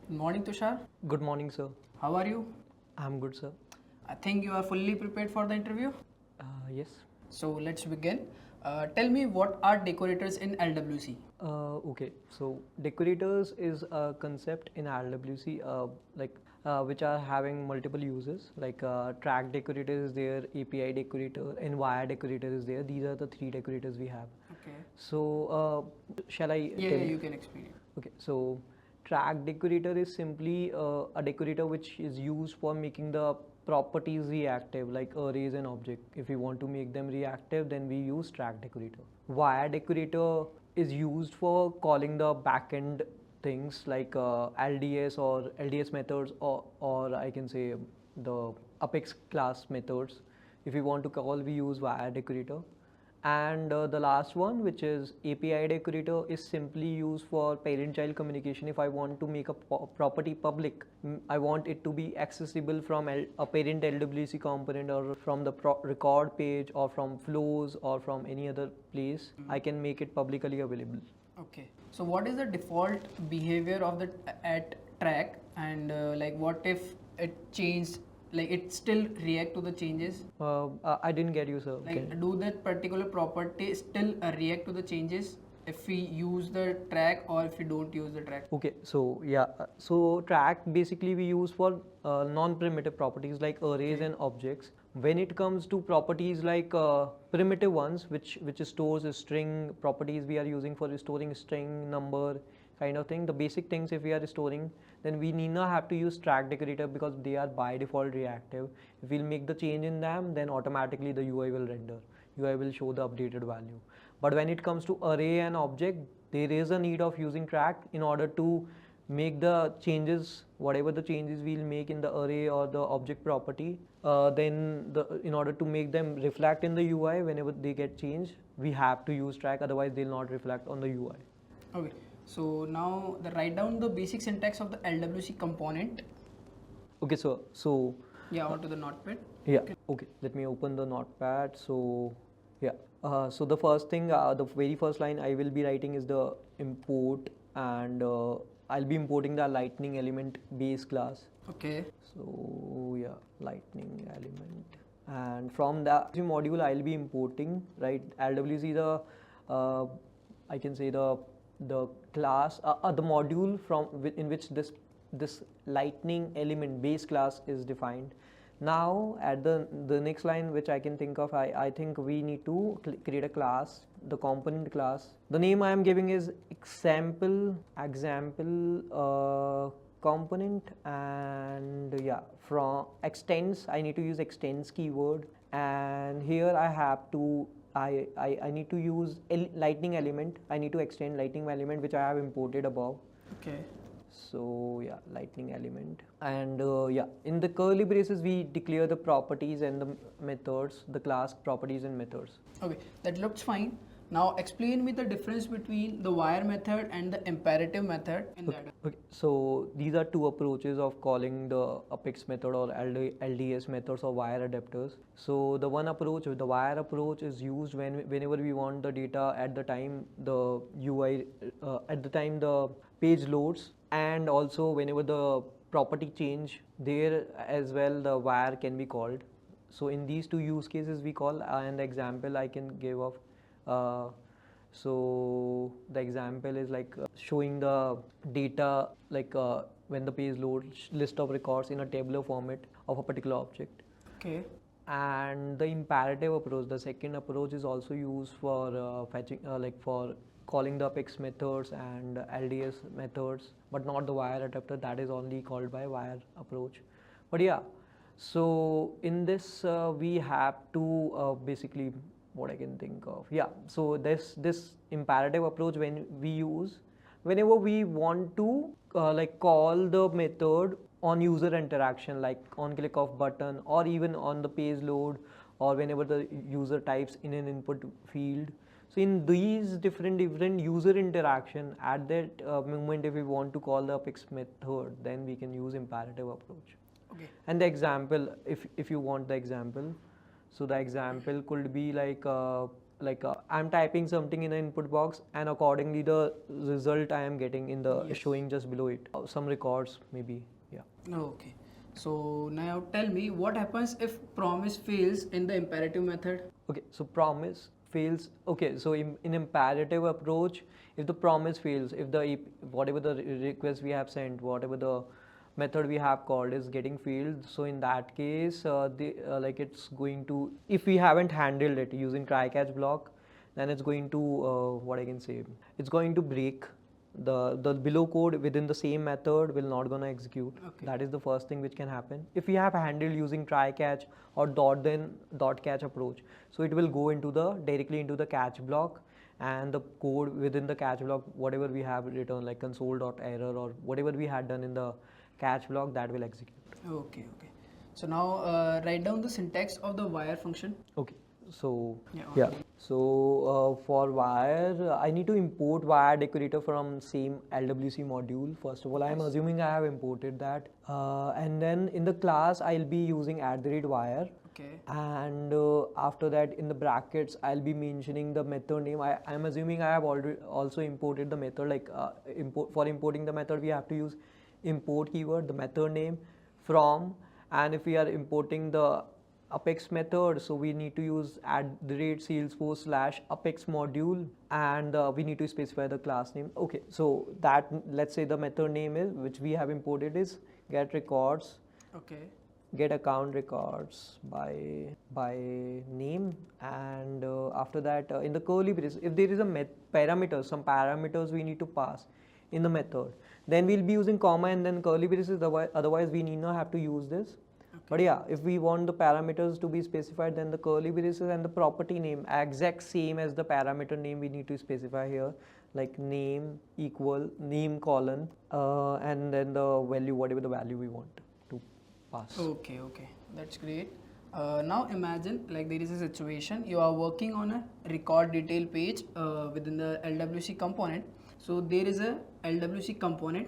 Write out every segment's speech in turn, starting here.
Good morning, Tushar. Good morning, sir. How are you? I'm good, sir. I think you are fully prepared for the interview. Yes. So let's begin. Tell me, what are decorators in LWC? Okay. So decorators is a concept in LWC, which are having multiple uses. Like track decorator is there, API decorator, and wire decorator is there. These are the three decorators we have. Okay. So shall I Yeah, tell yeah, you? you can explain it. Okay, so track decorator is simply a decorator which is used for making the properties reactive, like arrays and object. If we want to make them reactive, then we use track decorator. Wire decorator is used for calling the backend things like LDS or LDS methods, or I can say the Apex class methods. If we want to call, we use wire decorator. And the last one, which is API decorator, is simply used for parent-child communication. If I want to make a property public, I want it to be accessible from a parent LWC component, or from the record page, or from flows, or from any other place. I can make it publicly available. Okay. So what is the default behavior of the at track, and what if it changed? Like it still react to the changes? I didn't get you, sir. Like do that particular property still react to the changes if we use the track or if we don't use the track? Okay, so yeah, so track basically we use for non-primitive properties like arrays and objects. When it comes to properties like primitive ones, which stores a string properties, we are using for storing string, number, kind of thing. The basic things, if we are storing, then we need not have to use track decorator because they are by default reactive. If we'll make the change in them, then automatically the UI will render. UI will show the updated value. But when it comes to array and object, there is a need of using track in order to make the changes, whatever the changes we'll make in the array or the object property, in order to make them reflect in the UI whenever they get changed, we have to use track, otherwise they'll not reflect on the UI. Okay. So now write down the basic syntax of the LWC component. Okay, so Yeah, onto the notepad. yeah, okay, let me open the notepad. So yeah, so the first thing, the very first line I will be writing is the import, and I'll be importing the lightning element base class. Okay. So yeah, lightning element, and from the module I'll be importing, right, LWC, the I can say the class, the module in which this lightning element base class is defined. Now at the next line which I can think of, I think we need to create a class, the component class. The name I am giving is example component, and yeah, from extends, I need to use extends keyword, and here I have to I need to use lightning element. I need to extend lightning element which I have imported above. Okay. So yeah, lightning element, and yeah, in the curly braces we declare the properties and the methods, the class properties and methods. Okay, that looks fine. Now explain me the difference between the wire method and the imperative method in that. Okay, so these are two approaches of calling the Apex method or LDS methods or wire adapters. So the one approach, the wire approach, is used whenever we want the data at the time the UI, at the time the page loads, and also whenever the property change, there as well the wire can be called. So in these two use cases we call, and the example I can give of, so the example is like showing the data, like when the page loads list of records in a tabular format of a particular object. Okay. And the imperative approach, the second approach, is also used for fetching, like for calling the Apex methods and LDS methods, but not the wire adapter. That is only called by wire approach. But yeah, so in this we have to basically, what I can think of, yeah, so this imperative approach, when we use whenever we want to like call the method on user interaction, like on click of button, or even on the page load, or whenever the user types in an input field. So in these different user interaction, at that moment, if we want to call the Apex method, then we can use imperative approach. Okay. And the example, if you want the example, so the example could be like I'm typing something in the input box, and accordingly the result I am getting in the showing just below it. Some records maybe, yeah. Okay. So now tell me what happens if promise fails in the imperative method? Okay, so promise fails. Okay, so in imperative approach, if the promise fails, if the whatever the request we have sent, whatever the method we have called is getting failed, so in that case, like it's going to, if we haven't handled it using try catch block, then it's going to what I can say, it's going to break. The below code within the same method will not gonna execute. Okay. That is the first thing which can happen if we have handled using try catch or dot catch approach. So it will go into the directly into the catch block, and the code within the catch block, whatever we have written like console.error or whatever we had done in the catch block, that will execute. Okay. So now write down the syntax of the wire function. Okay, so Yeah. so for wire, I need to import wire decorator from same LWC module. First of all, I am assuming I have imported that, and then in the class I'll be using @wire. Okay. And after that, in the brackets I'll be mentioning the method name. I'm assuming I have already also imported the method, like for importing the method we have to use import keyword, the method name, from, and if we are importing the Apex method, so we need to use @Salesforce/Apex module, and we need to specify the class name. Okay, so that, let's say the method name is, which we have imported, is get records. Okay. Get account records by name, and after that in the curly braces, if there is a some parameters we need to pass in the method, then we'll be using comma and then curly braces. Otherwise we need not have to use this. Okay. But yeah, if we want the parameters to be specified, then the curly braces and the property name exact same as the parameter name we need to specify here, like name equal name colon, and then the value, whatever the value we want to pass. Okay, that's great. Now imagine like there is a situation, you are working on a record detail page within the LWC component. So there is a LWC component,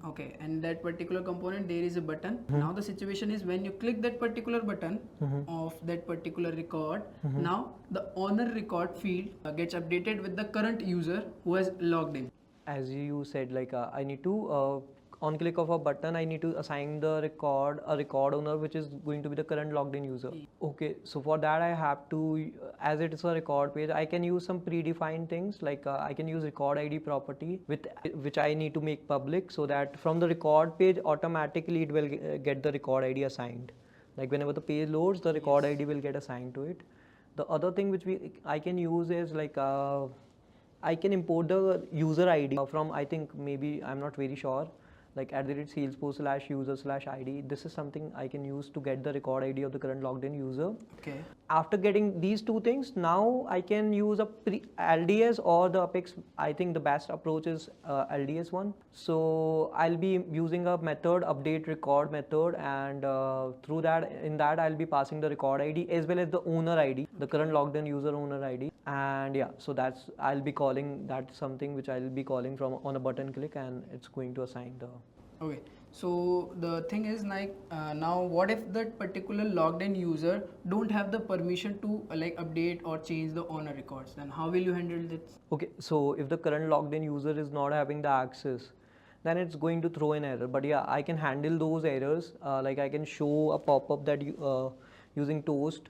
okay, and that particular component there is a button. Now the situation is when you click that particular button of that particular record, now the owner record field gets updated with the current user who has logged in. As you said, like I need to on click of a button, I need to assign the record a record owner, which is going to be the current logged in user. Okay, so for that I have to, as it is a record page, I can use some predefined things, like I can use record ID property with which I need to make public, so that from the record page automatically it will get the record ID assigned. Like whenever the page loads, the record ID will get assigned to it. The other thing which I can use is like I can import the user ID from, I think maybe, I'm not very sure, like @Salesforce/user/ID. This is something I can use to get the record ID of the current logged in user. Okay. After getting these two things, now I can use a LDS or the Apex. I think the best approach is LDS one. So I'll be using a method, update record method, and through that, in that I'll be passing the record ID as well as the owner ID, the current logged in user owner ID. And yeah, so that's, I'll be calling that something which I'll be calling from on a button click, and it's going to assign the. Okay, so the thing is like now what if that particular logged in user don't have the permission to like update or change the owner records, then how will you handle this? Okay, so if the current logged in user is not having the access, then it's going to throw an error. But yeah, I can handle those errors. Like I can show a pop-up that you using toast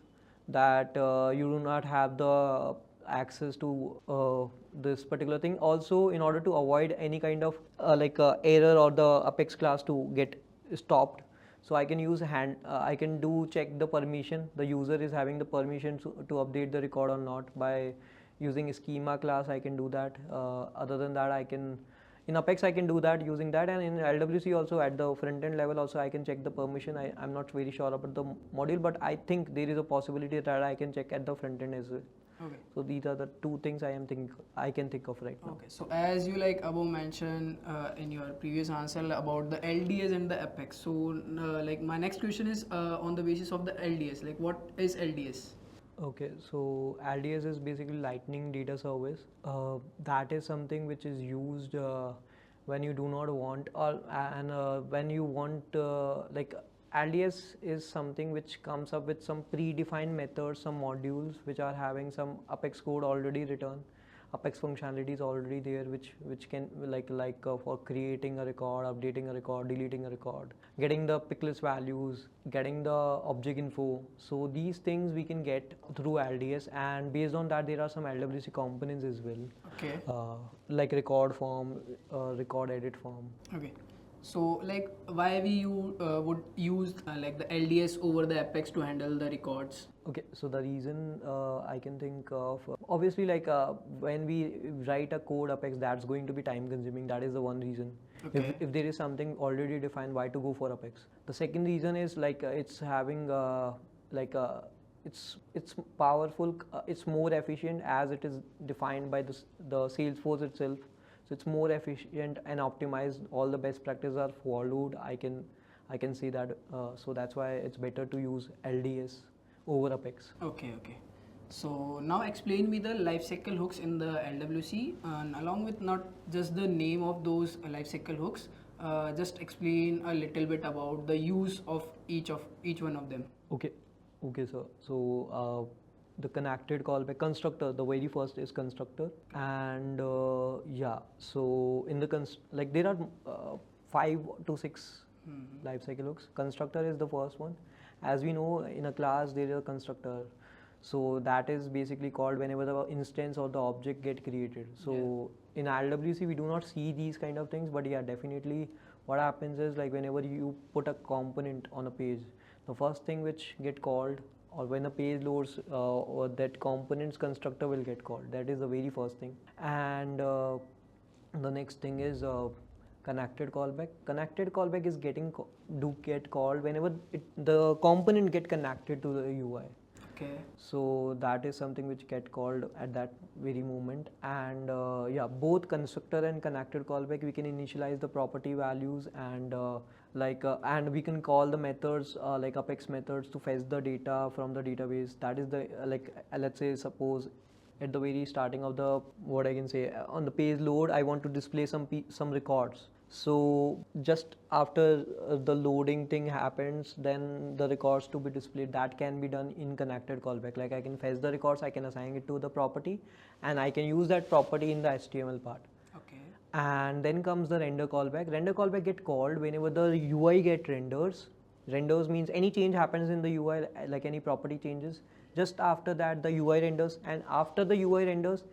that you do not have the access to this particular thing. Also, in order to avoid any kind of error or the Apex class to get stopped, so I can use I can do check the permission, the user is having the permission to update the record or not. By using schema class I can do that. Other than that, I can, in Apex I can do that using that, and in LWC also at the front end level also I can check the permission. I'm not very sure about the module, but I think there is a possibility that I can check at the front end as well. Okay. So these are the two things I can think of right now. Okay. So as you like above mentioned in your previous answer about the LDS and the Apex. So like my next question is on the basis of the LDS. Like what is LDS? Okay, so LDS is basically Lightning Data Service. That is something which is used when you do not want, or when you want like LDS is something which comes up with some predefined methods, some modules which are having some Apex code already written, Apex functionalities already there, which can for creating a record, updating a record, deleting a record, getting the picklist values, getting the object info. So these things we can get through LDS, and based on that there are some LWC components as well. Okay. Like record form, record edit form. Okay. So like why we would use like the LDS over the Apex to handle the records? Okay, so the reason I can think of, obviously when we write a code Apex, that's going to be time consuming. That is the one reason. Okay. If there is something already defined, why to go for Apex? The second reason is it's having it's powerful, it's more efficient as it is defined by the Salesforce itself. So it's more efficient and optimized. All the best practices are followed. I can see that. So that's why it's better to use LDS over Apex. Okay. So now explain me the lifecycle hooks in the LWC, and along with not just the name of those lifecycle hooks, just explain a little bit about the use of each one of them. Okay, sir. So the connected callback constructor, the very first is constructor, and so in the there are 5 to 6 lifecycle hooks. Constructor is the first one. As we know, in a class there is a constructor, so that is basically called whenever the instance or the object get created. So in LWC we do not see these kind of things, but yeah, definitely what happens is like whenever you put a component on a page, the first thing which get called, or when a page loads, or that components constructor will get called. That is the very first thing. And the next thing is connected callback. Connected callback is get called whenever the component get connected to the UI. Okay. So that is something which get called at that very moment. And both constructor and connected callback, we can initialize the property values, and and we can call the methods like Apex methods to fetch the data from the database. That is the let's say suppose at the very starting of the, what I can say, on the page load, I want to display some records. So just after the loading thing happens, then the records to be displayed, that can be done in connected callback. Like I can fetch the records, I can assign it to the property, and I can use that property in the HTML part. Okay. And then comes the render callback. Render callback get called whenever the UI get renders. Renders means any change happens in the UI, like any property changes. Just after that the UI renders, and after the UI renders,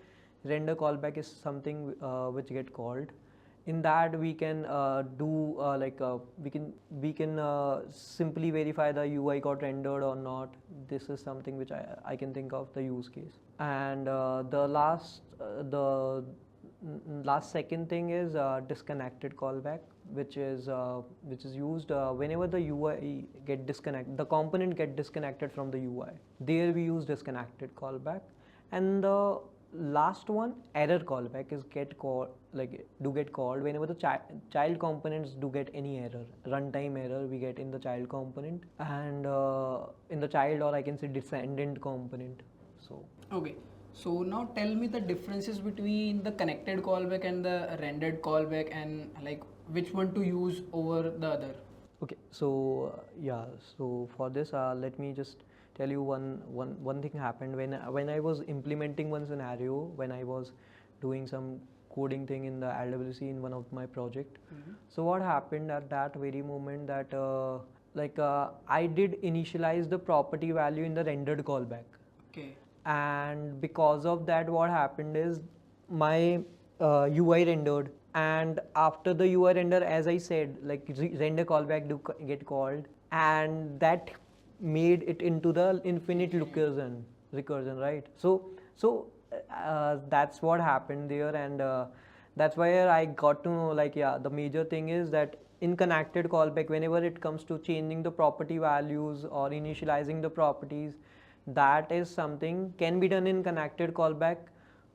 render callback is something which get called. In that we can we can simply verify the UI got rendered or not. This is something which I can think of the use case. And the last second thing is disconnected callback, which is used whenever the UI get disconnected, the component get disconnected from the UI. There we use disconnected callback. And the last one, error callback, is get called whenever the child components do get any error, runtime error we get in the child component, and in the child, or I can say descendant component. So okay. So now tell me the differences between the connected callback and the rendered callback, and like which one to use over the other. Okay, so so for this let me just tell you one thing happened when I was implementing one scenario, when I was doing some coding thing in the LWC in one of my project. So what happened at that very moment, that I did initialize the property value in the rendered callback. Okay. And because of that, what happened is my UI rendered, and after the UI render, as I said, like render callback do get called, and that made it into the infinite recursion, right? So that's what happened there, and that's why I got to know, the major thing is that in connected callback, whenever it comes to changing the property values or initializing the properties, that is something can be done in connected callback.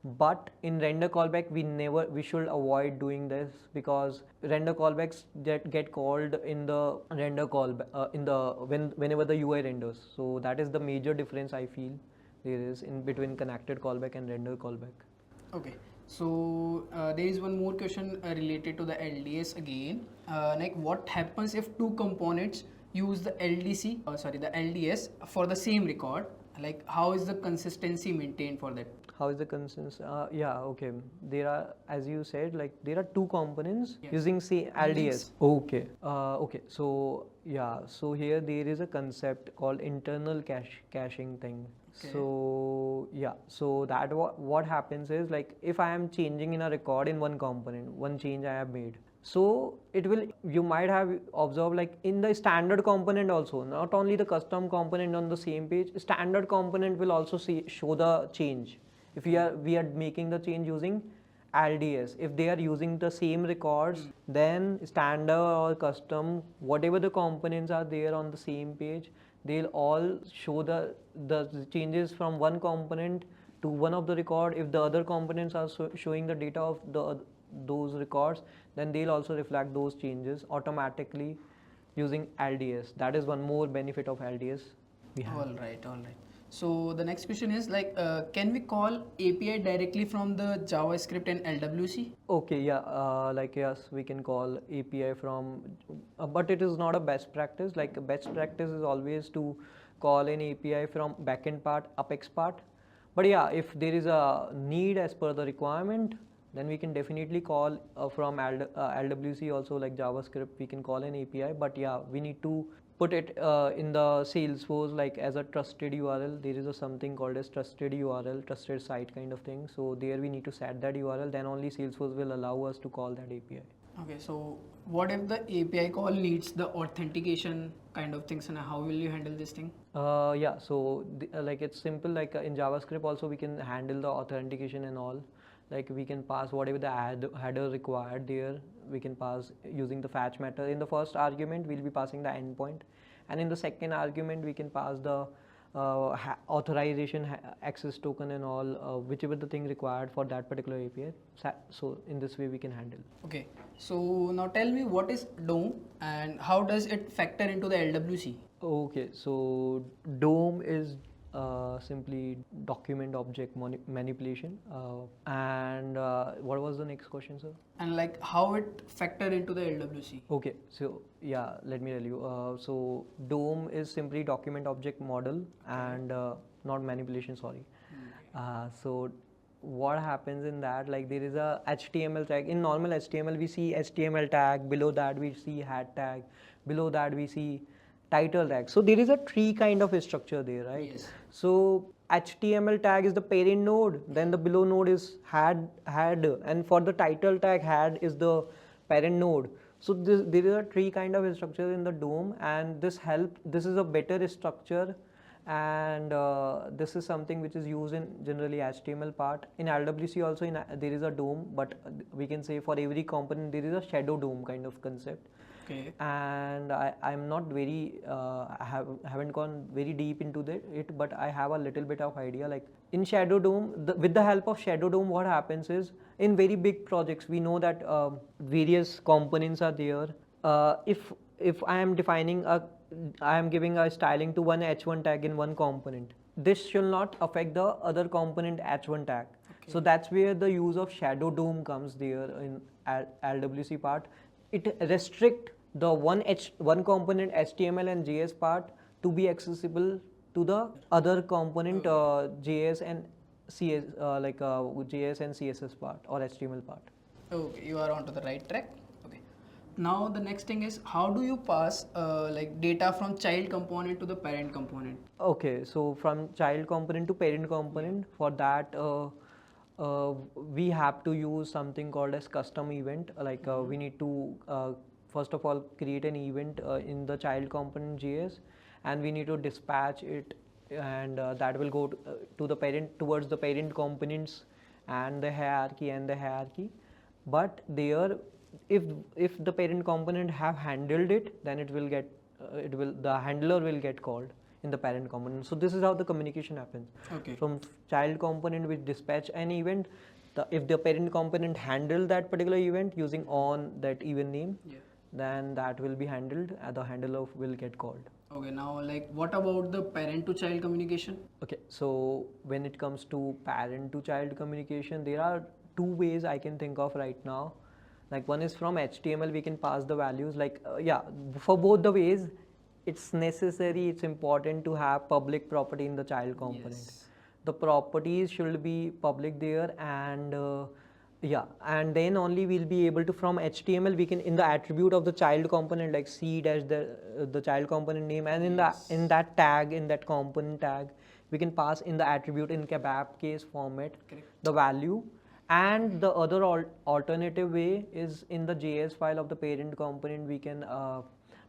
But in render callback, we should avoid doing this, because render callbacks get called in the render callback whenever the UI renders. So that is the major difference I feel there is in between connected callback and render callback. Okay. So there is one more question related to the LDS again. Like what happens if two components use the the LDS for the same record? Like how is the consistency maintained for that? How is the consensus? Yeah, okay. There are, as you said, like there are two components Yes. using say LDS. Okay. Okay. So yeah. So here there is a concept called internal caching thing. Okay. So yeah. So that what happens is like if I am changing in a record in one component, one change I have made. So it will, you might have observed like in the standard component also, not only the custom component on the same page, standard component will also show the change. If we are making the change using LDS, if they are using the same records, then standard or custom, whatever the components are there on the same page, they'll all show the changes from one component to one of the record. If the other components are showing the data of those records, then they'll also reflect those changes automatically using LDS. That is one more benefit of LDS we have. All right, all right. So the next question is like, can we call API directly from the JavaScript and LWC? Okay, yeah, like yes, we can call API from, but it is not a best practice. Like a best practice is always to call an API from backend part, Apex part. But yeah, if there is a need as per the requirement, then we can definitely call from LWC also, like JavaScript, we can call an API. But yeah, we need to put it in the Salesforce like as a trusted URL. There is a something called as trusted URL, trusted site kind of thing. So there we need to set that URL, then only Salesforce will allow us to call that API. Okay, so what if the API call needs the authentication kind of things, and how will you handle this thing? Yeah, so like it's simple, like in JavaScript also we can handle the authentication and all. Like we can pass whatever the header required there, we can pass using the fetch method. In the first argument we'll be passing the endpoint, and in the second argument we can pass the authorization access token and all, whichever the thing required for that particular API. So in this way we can handle. Okay, so now tell me what is DOM and how does it factor into the LWC? Okay, so DOM is simply document object manipulation, and what was the next question, sir? And like how it factor into the LWC? Okay, so yeah, let me tell you. So DOM is simply document object model and not manipulation, sorry. So what happens in that, like there is a HTML tag. In normal HTML we see HTML tag, below that we see hat tag, below that we see title tag. So there is a tree kind of a structure there, right? Yes. So HTML tag is the parent node, then the below node is head, and for the title tag head is the parent node. So there is a tree kind of a structure in the DOM, and this is a better structure, and this is something which is used in generally HTML part. In LWC also there is a DOM, but we can say for every component there is a shadow DOM kind of concept. Okay. And I'm not very haven't gone very deep into it, but I have a little bit of idea. Like in Shadow DOM, with the help of Shadow DOM, what happens is in very big projects we know that various components are there. If I am I am giving a styling to one H1 tag in one component, this shall not affect the other component H1 tag. Okay. So that's where the use of Shadow DOM comes there in LWC part. It restrict the one component HTML and JS part to be accessible to the other component JS and CS, JS and CSS part or HTML part. Okay, you are onto the right track. Okay. Now the next thing is, how do you pass like data from child component to the parent component? Okay, so from child component to parent component, for that we have to use something called as custom event. Like we need to first of all create an event in the child component JS, and we need to dispatch it, and that will go to the parent, towards the parent components and the hierarchy. But there, if the parent component have handled it, then the handler will get called in the parent component. So this is how the communication happens. Okay. From child component we dispatch an event. If the parent component handle that particular event using on that event name, then that will be handled, the handler will get called. Okay, now like what about the parent to child communication? Okay, so when it comes to parent to child communication, there are two ways I can think of right now. Like one is from HTML, we can pass the values. Like yeah, for both the ways, it's necessary, it's important to have public property in the child component. Yes. The properties should be public there, and yeah, and then only we'll be able to, from HTML, we can in the attribute of the child component, like c dash the child component name, and in Yes. the in that tag, in that component tag, we can pass in the attribute in kebab case format. Correct. The value. And the other alternative way is in the JS file of the parent component, we can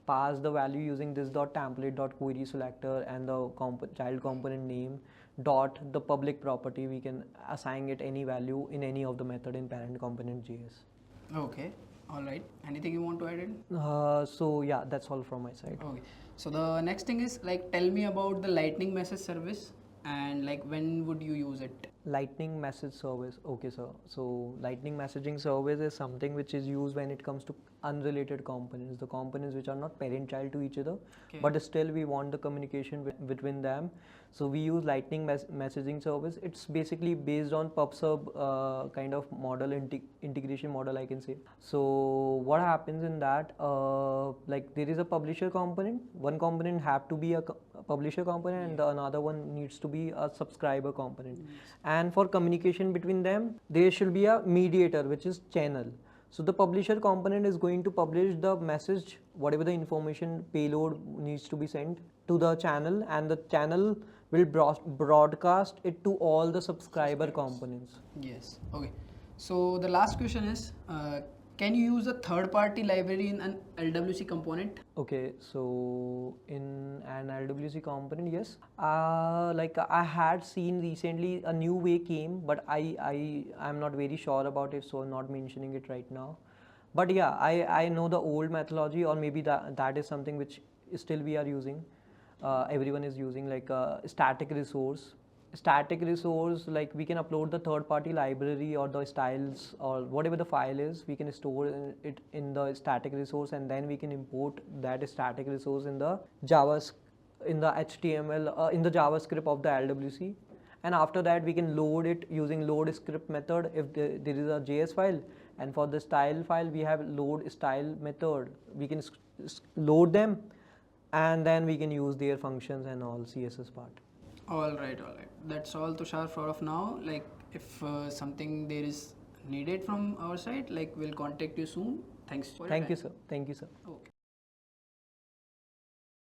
pass the value using this .template.query selector and the child component name dot the public property. We can assign it any value in any of the method in parent component JS. Okay. All right. Anything you want to add in? So yeah, that's all from my side. Okay. So the next thing is like tell me about the lightning message service and like when would you use it? Lightning message service. Okay, sir. So lightning messaging service is something which is used when it comes to unrelated components, the components which are not parent child to each other, Okay. but still we want the communication between them. So we use lightning messaging service. It's basically based on PubSub kind of model, integration model, I can say. So what happens in that, like there is a publisher component, one component have to be a publisher component, and the another one needs to be a subscriber component. And for communication between them, there should be a mediator, which is channel. So the publisher component is going to publish the message, whatever the information payload needs to be sent to the channel, and the channel will broadcast it to all the subscriber components. Yes. Okay. So the last question is, can you use a third-party library in an LWC component? Okay, so in an LWC component, yes. Like I had seen recently a new way came, but I'm not very sure about it, so I'm not mentioning it right now. But yeah, I know the old methodology, or maybe that is something which still we are using. Everyone is using like a static resource. Static resource, like we can upload the third party library or the styles or whatever the file is, we can store it in the static resource, and then we can import that static resource in the in the HTML, in the JavaScript of the LWC. And after that we can load it using load script method if there is a JS file, and for the style file we have load style method. We can load them, and then we can use their functions and all CSS part. All right. That's all, Tushar, for of now. Like if something there is needed from our side, like we'll contact you soon. Thanks for your Thank you, time. sir. Thank you, sir. Okay.